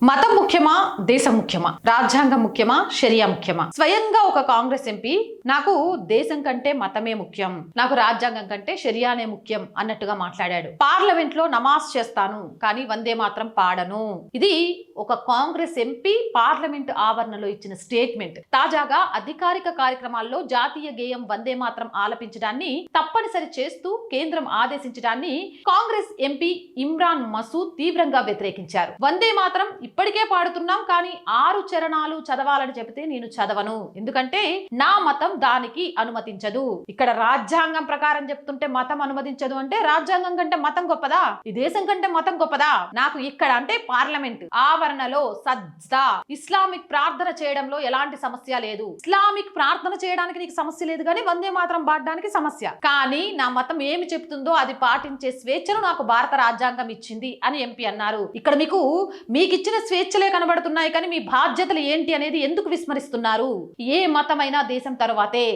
మతం ముఖ్యమా దేశం ముఖ్యమా రాజ్యాంగం ముఖ్యమా షరియా ముఖ్యమా స్వయంగా ఒక కాంగ్రెస్ ఎంపీ నాకు దేశం కంటే మతమే ముఖ్యం నాకు రాజ్యాంగం కంటే షరియానే ముఖ్యం అన్నట్టుగా మాట్లాడాడు. పార్లమెంట్ లో నమాజ్ చేస్తాను కానీ వందే మాత్రం పాడను. ఇది ఒక కాంగ్రెస్ ఎంపీ పార్లమెంట్ ఆవరణలో ఇచ్చిన స్టేట్మెంట్. తాజాగా అధికారిక కార్యక్రమాల్లో జాతీయ గేయం వందే మాత్రం ఆలపించడాన్ని తప్పనిసరి చేస్తూ కేంద్రం ఆదేశించడాన్ని కాంగ్రెస్ ఎంపీ ఇమ్రాన్ మసూద్ తీవ్రంగా వ్యతిరేకించారు. వందే మాత్రం ఇప్పటికే పాడుతున్నాం కానీ 6 చరణాలు చదవాలని చెబితే నేను చదవను, ఎందుకంటే నా మతం దానికి అనుమతించదు. ఇక్కడ రాజ్యాంగం ప్రకారం చెప్తుంటే మతం అనుమతించదు అంటే రాజ్యాంగం కంటే మతం గొప్పదా, ఈ దేశం కంటే మతం గొప్పదా? నాకు ఇక్కడ అంటే పార్లమెంట్ ఆవరణలో సజ్దా ఇస్లామిక్ ప్రార్థన చేయడంలో ఎలాంటి సమస్య లేదు. ఇస్లామిక్ ప్రార్థన చేయడానికి నీకు సమస్య లేదు కానీ వందే మాత్రం పాడడానికి సమస్య. కానీ నా మతం ఏమి చెప్తుందో అది పాటించే స్వేచ్ఛను నాకు భారత రాజ్యాంగం ఇచ్చింది అని ఎంపీ అన్నారు. ఇక్కడ మీకు ఇచ్చిన స్వేచ్ఛలే కనబడుతున్నాయి కానీ మీ బాధ్యతలు ఏంటి అనేది ఎందుకు విస్మరిస్తున్నారు? ఏ మతమైనా దేశం తరువాతే.